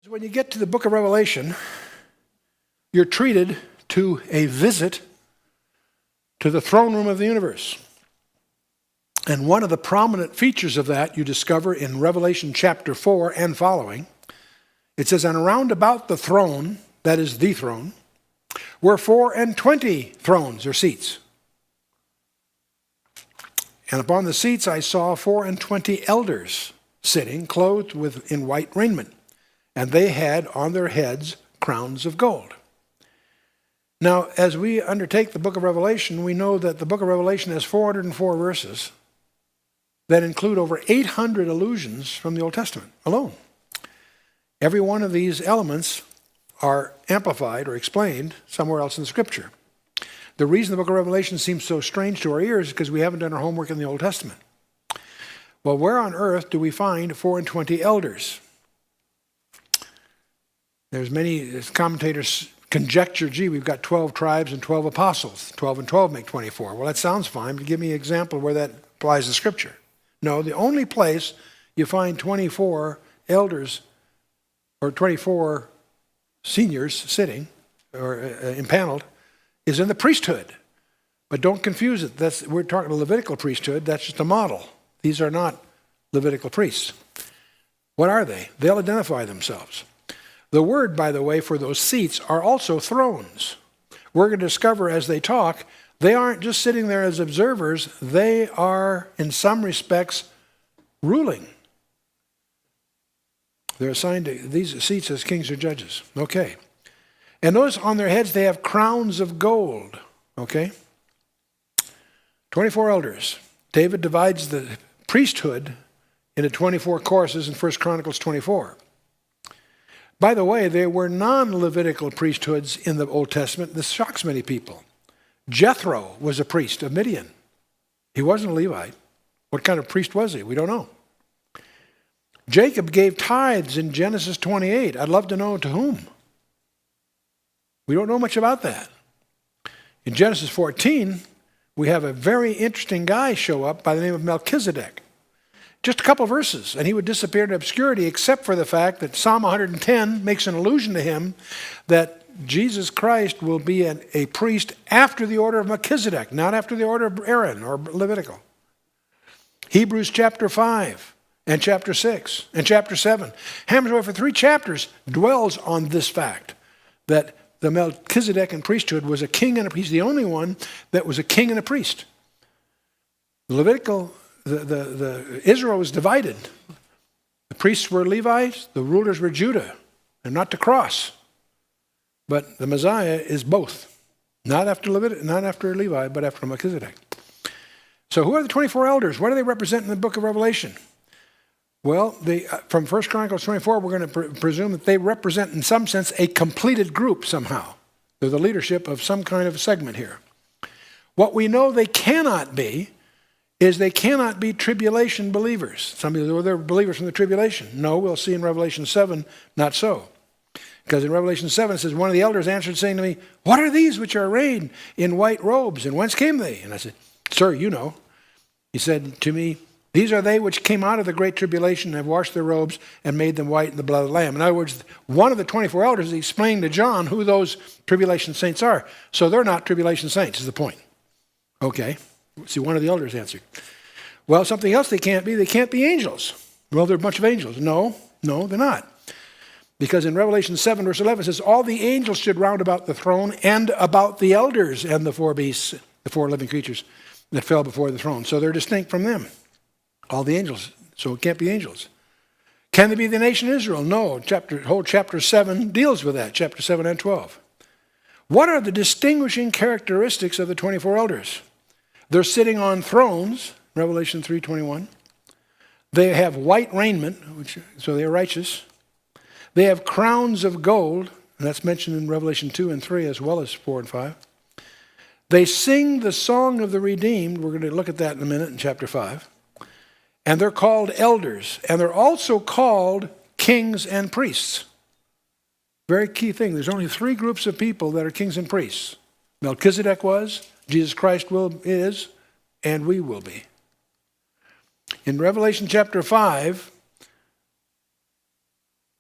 When you get to the book of Revelation, you're treated to a visit to the throne room of the universe. And one of the prominent features of that you discover in Revelation chapter 4 and following. It says, and around about the throne, that is the throne, were 24 thrones or seats. And upon the seats I saw 24 elders sitting, clothed in white raiment. And they had on their heads crowns of gold. Now, as we undertake the book of Revelation, we know that the book of Revelation has 404 verses that include over 800 allusions from the Old Testament alone. Every one of these elements are amplified or explained somewhere else in the Scripture. The reason the book of Revelation seems so strange to our ears is because we haven't done our homework in the Old Testament. Well, where on earth do we find 24 elders? There's many commentators conjecture, gee, we've got 12 tribes and 12 apostles. 12 and 12 make 24. Well, that sounds fine, but give me an example where that applies to Scripture. No, the only place you find 24 elders or 24 seniors sitting or impaneled is in the priesthood. But don't confuse it. We're talking a Levitical priesthood. That's just a model. These are not Levitical priests. What are they? They'll identify themselves. The word, by the way, for those seats are also thrones. We're going to discover as they talk, they aren't just sitting there as observers. They are, in some respects, ruling. They're assigned to these seats as kings or judges. Okay. And notice on their heads they have crowns of gold. Okay. 24 elders. David divides the priesthood into 24 courses in 1 Chronicles 24. By the way, there were non-Levitical priesthoods in the Old Testament. This shocks many people. Jethro was a priest of Midian. He wasn't a Levite. What kind of priest was he? We don't know. Jacob gave tithes in Genesis 28. I'd love to know to whom. We don't know much about that. In Genesis 14, we have a very interesting guy show up by the name of Melchizedek. Just a couple verses, and he would disappear in obscurity except for the fact that Psalm 110 makes an allusion to him that Jesus Christ will be a priest after the order of Melchizedek, not after the order of Aaron or Levitical. Hebrews chapter 5 and chapter 6 and chapter 7, hammers away for 3 chapters, dwells on this fact that the Melchizedekan priesthood was a king and a priest. He's the only one that was a king and a priest. The Levitical Israel was divided. The priests were Levites, the rulers were Judah, and not to cross. But the Messiah is both, not after Levi, but after Melchizedek. So who are the 24 elders? What do they represent in the book of Revelation? Well, from 1 Chronicles 24, we're going to presume that they represent, in some sense, a completed group somehow. They're the leadership of some kind of segment here. What we know they cannot be is they cannot be tribulation believers. Some of you, they're believers from the tribulation. No, we'll see in Revelation 7, not so. Because in Revelation 7 it says, one of the elders answered saying to me, what are these which are arrayed in white robes, and whence came they? And I said, sir, you know. He said to me, these are they which came out of the great tribulation and have washed their robes and made them white in the blood of the Lamb. In other words, one of the 24 elders is explaining to John who those tribulation saints are. So they're not tribulation saints is the point. Okay. See, one of the elders answered. Well, something else they can't be angels. Well, they're a bunch of angels. No, they're not. Because in Revelation 7, verse 11, it says, all the angels stood round about the throne and about the elders and the 4 beasts, the 4 living creatures that fell before the throne. So they're distinct from them. All the angels. So it can't be angels. Can they be the nation of Israel? No. Whole chapter 7 deals with that, chapter 7 and 12. What are the distinguishing characteristics of the 24 elders? They're sitting on thrones, Revelation 3:21. They have white raiment, so they are righteous. They have crowns of gold, and that's mentioned in Revelation 2 and 3 as well as 4 and 5. They sing the song of the redeemed. We're going to look at that in a minute in chapter 5. And they're called elders, and they're also called kings and priests. Very key thing. There's only 3 groups of people that are kings and priests. Melchizedek was, Jesus Christ is, and we will be. In Revelation chapter 5,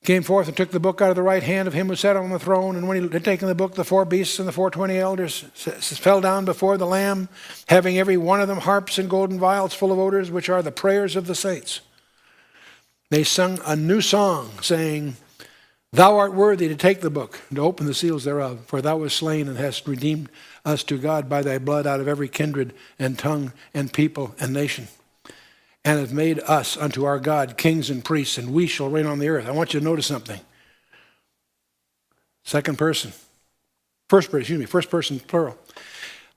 came forth and took the book out of the right hand of him who sat on the throne. And when he had taken the book, the 4 beasts and the 24 elders fell down before the Lamb, having every one of them harps and golden vials full of odors, which are the prayers of the saints. They sung a new song, saying, Thou art worthy to take the book, and to open the seals thereof, for thou wast slain and hast redeemed us to God by thy blood out of every kindred and tongue and people and nation, and have made us unto our God kings and priests, and we shall reign on the earth. I want you to notice something. First person plural.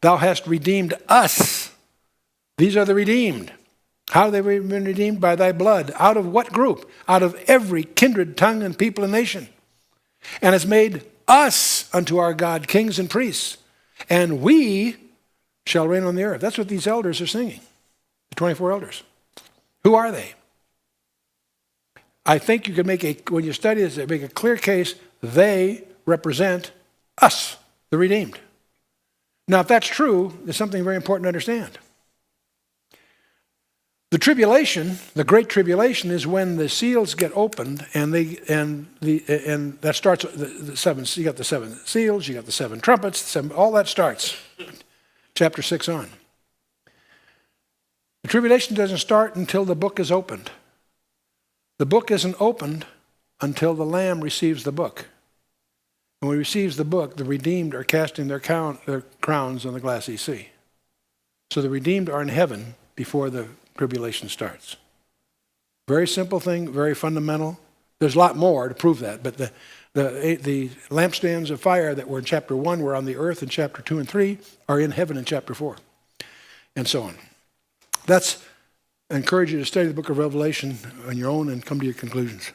Thou hast redeemed us. These are the redeemed. How have they been redeemed? By thy blood. Out of what group? Out of every kindred, tongue, and people and nation. And has made us unto our God kings and priests, and we shall reign on the earth. That's what these elders are singing, the 24 elders. Who are they? I think you could when you study this, make a clear case, they represent us, the redeemed. Now, if that's true, there's something very important to understand. The tribulation, the great tribulation, is when the seals get opened, and that starts the 7. You got the 7 seals, you got the 7 trumpets, all that starts, chapter 6 on. The tribulation doesn't start until the book is opened. The book isn't opened until the Lamb receives the book. And when he receives the book, the redeemed are casting their crowns on the glassy sea. So the redeemed are in heaven before the tribulation starts. Very simple thing, very fundamental. There's a lot more to prove that, but the lampstands of fire that were in chapter 1 were on the earth in chapter 2 and 3 are in heaven in chapter 4, and so on. I encourage you to study the book of Revelation on your own and come to your conclusions.